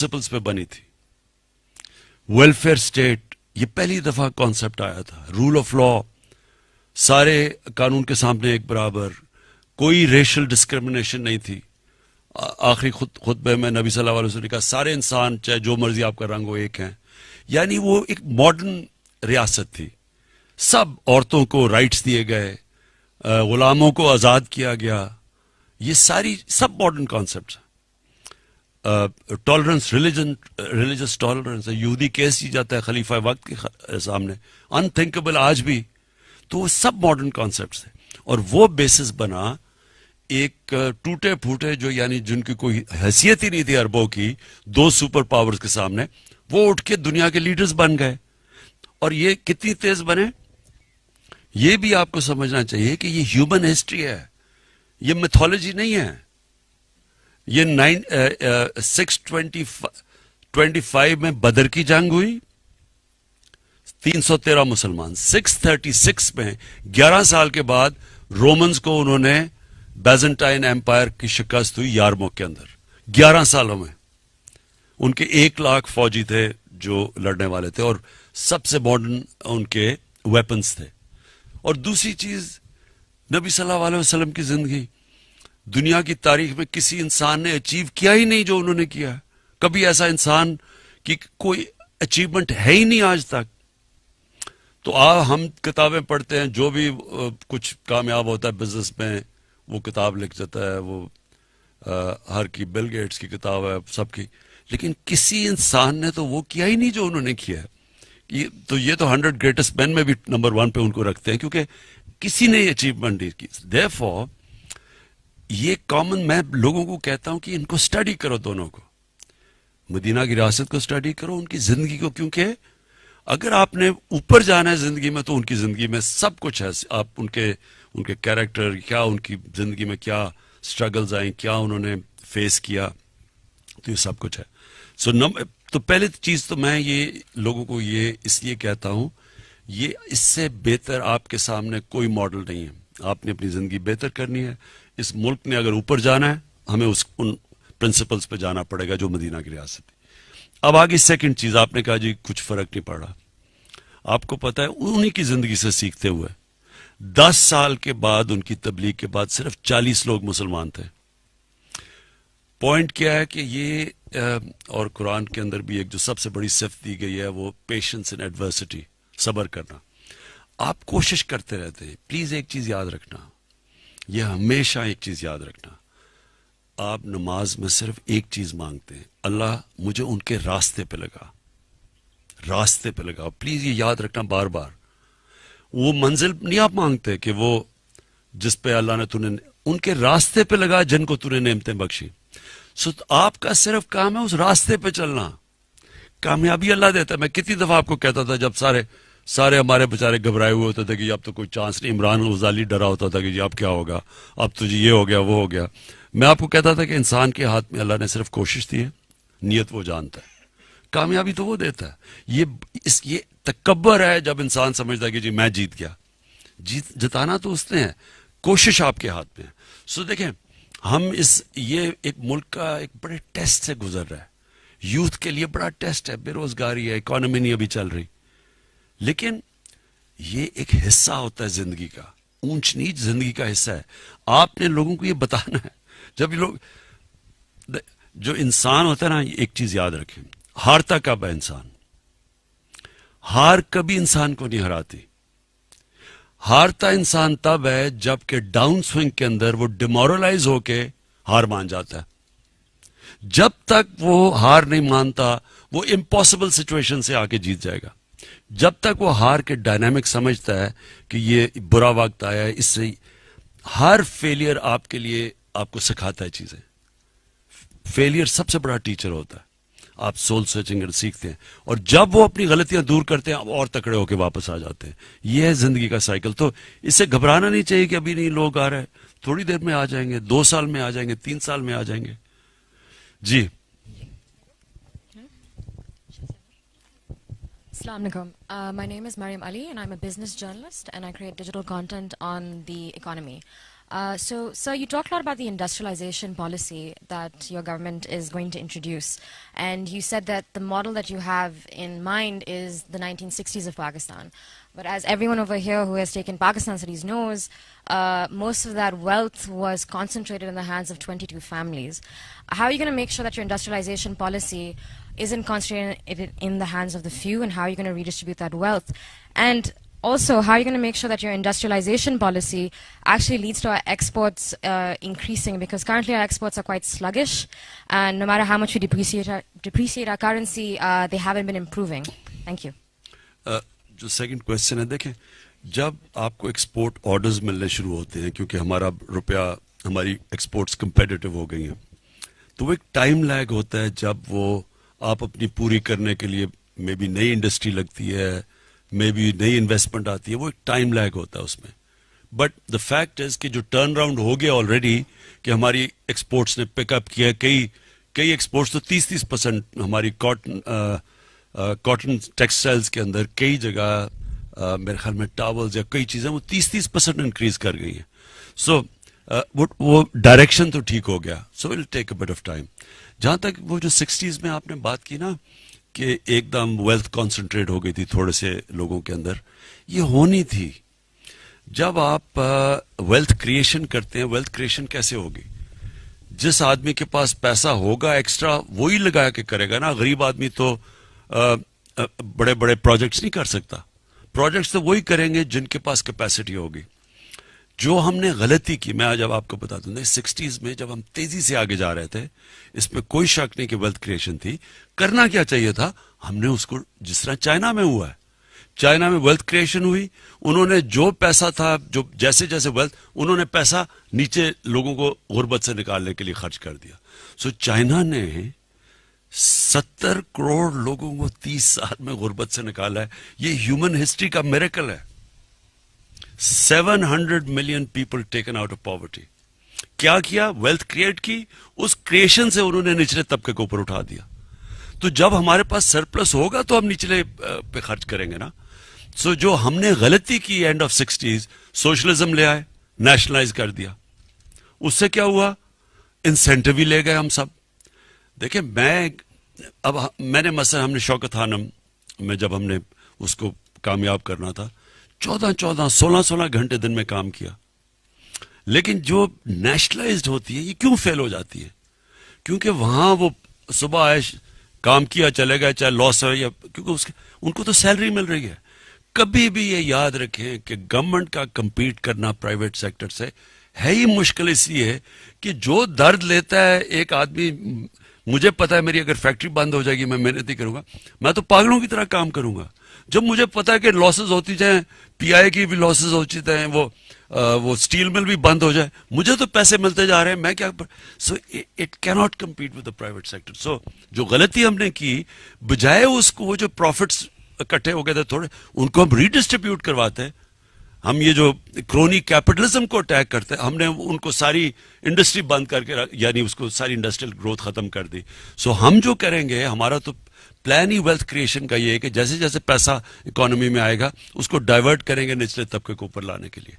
Principles पे बनी थी. वेलफेयर स्टेट, ये पहली दफा कॉन्सेप्ट आया था. रूल ऑफ लॉ, सारे कानून के सामने एक बराबर, कोई रेशियल डिस्क्रिमिनेशन नहीं थी. आखिरी खुतबे में नबी सल्लल्लाहु अलैहि वसल्लम ने कहा सारे इंसान चाहे जो मर्जी आपका रंग हो एक हैं. यानी वो एक मॉडर्न रियासत थी. सब औरतों को राइट्स दिए गए, गुलामों को आज़ाद किया गया. ये सारी सब मॉडर्न कॉन्सेप्ट्स हैं. टॉलरेंस, रिलीजियस टॉलरेंस है. यहूदी केस ही जाता है खलीफा वक्त के सामने, अनथिंकेबल आज भी. तो वो सब मॉडर्न कॉन्सेप्ट्स थे. और वो बेसिस बना एक टूटे फूटे जो यानी जिनकी कोई हैसियत ही नहीं थी अरबों की, दो सुपर पावर्स के सामने वो उठ के दुनिया के लीडर्स बन गए. और ये कितनी तेज बने, ये भी आपको समझना चाहिए कि ये ह्यूमन हिस्ट्री है, ये मिथोलॉजी नहीं है. ये 625 में बदर की जंग हुई, 313 मुसलमान. 636 में 11 साल के बाद रोमन्स को उन्होंने बैजेंटाइन एम्पायर की शिकस्त हुई यारमुख के अंदर. 11 सालों में उनके 1 लाख फौजी थे जो लड़ने वाले थे और सबसे मॉडर्न उनके वेपन्स थे. और दूसरी चीज, नबी सल्लल्लाहु अलैहि वसल्लम की जिंदगी दुनिया की तारीख में किसी इंसान ने अचीव किया ही नहीं जो उन्होंने किया. कभी ऐसा इंसान की कोई अचीवमेंट है ही नहीं आज तक. तो हम किताबें पढ़ते हैं, जो भी कुछ कामयाब होता है बिजनेस में वो किताब लिख जाता है, वो हर की बिल गेट्स की किताब है सबकी, लेकिन किसी इंसान ने तो वो किया ही नहीं जो उन्होंने किया. ये तो 100 ग्रेटेस्ट मैन में भी नंबर 1 पे उनको रखते हैं क्योंकि किसी ने अचीवमेंट नहीं की. देयरफॉर ये कॉमन, मैं लोगों को कहता हूं कि इनको स्टडी करो, दोनों को, मदीना की रियासत को स्टडी करो, उनकी जिंदगी को, क्योंकि अगर आपने ऊपर जाना है जिंदगी में तो उनकी जिंदगी में सब कुछ है. आप उनके कैरेक्टर क्या, उनकी जिंदगी में क्या स्ट्रगल्स आए, क्या उन्होंने फेस किया, तो ये सब कुछ है. तो पहले चीज तो मैं ये लोगों को ये इसलिए कहता हूं, ये इससे बेहतर आपके सामने कोई मॉडल नहीं है. आपने अपनी जिंदगी बेहतर करनी है. इस मुल्क ने अगर ऊपर जाना है, हमें उन प्रिंसिपल्स पे जाना पड़ेगा जो मदीना की रियासत है. अब आगे सेकंड चीज, आपने कहा जी कुछ फर्क नहीं पड़ा. आपको पता है उन्हीं की जिंदगी से सीखते हुए 10 साल के बाद, उनकी तबलीग के बाद सिर्फ 40 लोग मुसलमान थे. पॉइंट क्या है कि ये और कुरान के अंदर भी एक जो सबसे बड़ी सिफ्त दी गई है वो पेशेंस इन एडवर्सिटी, सब्र करना. आप कोशिश करते रहते हैं. प्लीज एक चीज याद रखना, ये हमेशा एक चीज याद रखना, आप नमाज में सिर्फ एक चीज मांगते हैं, अल्लाह मुझे उनके रास्ते पे लगा, रास्ते पे लगा. प्लीज ये याद रखना बार बार. वो मंजिल नहीं आप मांगते कि वो जिस पे अल्लाह ने तूने, उनके रास्ते पे लगा जिनको तूने नेमतें बख्शी. सो तो आपका सिर्फ काम है उस रास्ते पे चलना. कामयाबी अल्लाह देता है. मैं कितनी दफा आपको कहता था जब सारे हमारे बेचारे घबराए हुए होते थे कि अब तो कोई चांस नहीं, इमरान गजाली डरा होता था कि जी अब क्या होगा, अब तो जी ये हो गया वो हो गया. मैं आपको कहता था कि इंसान के हाथ में अल्लाह ने सिर्फ कोशिश दी है, नियत वो जानता है, कामयाबी तो वो देता है. ये तकब्बर है जब इंसान समझता है कि जी मैं जीत गया. जिताना तो उसने है, कोशिश आपके हाथ में है. सो देखें, हम ये एक मुल्क का एक बड़े टेस्ट से गुजर रहा है. यूथ के लिए बड़ा टेस्ट है, बेरोजगारी है, इकोनॉमी नहीं अभी चल रही, लेकिन ये एक हिस्सा होता है जिंदगी का, ऊंच नीच जिंदगी का हिस्सा है. आपने लोगों को ये बताना है. जब लोग, जो इंसान होता है ना, एक चीज याद रखें, हारता कब है इंसान? हार कभी इंसान को नहीं हराती. हारता इंसान तब है जबकि डाउन स्विंग के अंदर वो डिमोरलाइज होके हार मान जाता है. जब तक वो हार नहीं मानता वो इम्पॉसिबल सिचुएशन से आके जीत जाएगा. जब तक वो हार के डायनामिक समझता है कि ये बुरा वक्त आया है, इससे हर फेलियर आपके लिए आपको सिखाता है चीजें. फेलियर सबसे बड़ा टीचर होता है. आप सोल सर्चिंग सीखते हैं और जब वो अपनी गलतियां दूर करते हैं आप और तकड़े होकर वापस आ जाते हैं. यह है जिंदगी का साइकिल. तो इससे घबराना नहीं चाहिए कि अभी नहीं लोग आ रहे हैं, थोड़ी देर में आ जाएंगे, 2 साल में आ जाएंगे, 3 साल में आ जाएंगे. जी. Assalamu alaikum. My name is Mariam Ali and I'm a business journalist and I create digital content on the economy. So, sir, you talked a lot about the industrialization policy that your government is going to introduce, and you said that the model that you have in mind is the 1960s of Pakistan. But as everyone over here who has taken Pakistan studies knows, most of that wealth was concentrated in the hands of 22 families. How are you going to make sure that your industrialization policy isn't concentrated in the hands of the few, and how are you going to redistribute that wealth? And also, how are you going to make sure that your industrialization policy actually leads to our exports increasing? Because currently our exports are quite sluggish, and no matter how much we depreciate our currency, they haven't been improving. Thank you. جو second question ہے، دیکھیں جب آپ کو export orders ملنے شروع ہوتے ہیں کیونکہ ہمارا روپیہ، ہماری ایکسپورٹس کمپیٹیٹو ہو گئی ہیں، تو وہ ایک ٹائم لیگ ہوتا ہے جب وہ آپ اپنی پوری کرنے کے لیے مے بی نئی انڈسٹری لگتی ہے، مے بی نئی انویسٹمنٹ آتی ہے، وہ ایک ٹائم لیگ ہوتا ہے اس میں. بٹ دا فیکٹ از کہ جو ٹرن راؤنڈ ہو گیا آلریڈی، کہ ہماری ایکسپورٹس نے پک اپ کیا، کئی ایکسپورٹس تو 30% ہماری کاٹن ٹیکسٹائلز کے اندر کئی جگہ میرے خیال میں ٹاولز یا کئی چیزیں وہ 30% انکریز کر گئی ہیں. سو وہ ڈائریکشن تو ٹھیک ہو گیا. سو ول ٹیک اے بٹ آف ٹائم. جہاں تک وہ جو 60s میں آپ نے بات کی نا کہ ایک دم ویلتھ کانسنٹریٹ ہو گئی تھی تھوڑے سے لوگوں کے اندر، یہ ہونی تھی. جب آپ ویلتھ کریشن کرتے ہیں، ویلتھ کریشن کیسے ہوگی؟ جس آدمی کے پاس پیسہ ہوگا ایکسٹرا وہی لگا کے کرے گا نا. غریب آدمی تو بڑے بڑے پروجیکٹس نہیں کر سکتا. پروجیکٹس تو وہی کریں گے جن کے پاس کیپیسٹی ہوگی. جو ہم نے غلطی کی، میں جب آپ کو بتا دوں گا، 60s میں جب ہم تیزی سے آگے جا رہے تھے، اس میں کوئی شک نہیں کہ ویلتھ کریشن تھی. کرنا کیا چاہیے تھا؟ ہم نے اس کو جس طرح چائنا میں ہوا ہے، چائنا میں ویلتھ کریشن ہوئی، انہوں نے جو پیسہ تھا، جو جیسے جیسے ویلتھ، انہوں نے پیسہ نیچے لوگوں کو غربت سے نکالنے کے لیے خرچ کر دیا. سو چائنا نے 70 کروڑ لوگوں کو 30 سال میں غربت سے نکالا ہے. یہ ہیومن ہسٹری کا میریکل ہے. 700 million people taken out of poverty. کیا ویلتھ کریٹ کی، اس کریشن سے انہوں نے نچلے طبقے کو اوپر اٹھا دیا. تو جب ہمارے پاس سرپلس ہوگا تو ہم نچلے پہ خرچ کریں گے نا. سو جو ہم نے غلطی کی اینڈ آف 60s، سوشلزم لے آئے، نیشنلائز کر دیا. اس سے کیا ہوا؟ انسینٹو ہی لے گئے ہم سب. دیکھیں میں نے مثلا ہم نے شوکت خانم میں جب ہم نے اس کو کامیاب کرنا تھا 14 16 گھنٹے دن میں کام کیا. لیکن جو نیشنلائزڈ ہوتی ہے یہ کیوں فیل ہو جاتی ہے؟ کیونکہ وہاں وہ صبح آئے، کام کیا، چلے گئے، چاہے لاس ہو یا، کیونکہ ان کو تو سیلری مل رہی ہے. کبھی بھی یہ یاد رکھیں کہ گورنمنٹ کا کمپیٹ کرنا پرائیویٹ سیکٹر سے ہے ہی مشکل، اس لیے کہ جو درد لیتا ہے ایک آدمی، مجھے پتا ہے میری اگر فیکٹری بند ہو جائے گی میں محنت نہیں کروں گا، میں تو پاگلوں کی طرح کام کروں گا. جب مجھے پتا ہے کہ لاسز ہوتی جائیں، پی آئی کی بھی لاسز ہوتی جائیں، وہ اسٹیل مل بھی بند ہو جائے، مجھے تو پیسے ملتے جا رہے ہیں، میں کیا. So it could not compete with the private sector. So جو غلطی ہم نے کی، بجائے اس کو وہ جو پروفٹس اکٹھے ہو گئے تھے تھوڑے، ان کو ہم ریڈسٹریبیوٹ کرواتے ہیں. ہم یہ جو کرونی کیپٹلزم کو اٹیک کرتے ہیں، ہم نے ان کو ساری انڈسٹری بند کر کے، یعنی اس کو ساری انڈسٹریل گروتھ ختم کر دی. سو ہم جو کریں گے، ہمارا تو پلان ہی ویلتھ کریشن کا یہ ہے کہ جیسے جیسے پیسہ اکانومی میں آئے گا اس کو ڈائیورٹ کریں گے نچلے طبقے کو اوپر لانے کے لیے.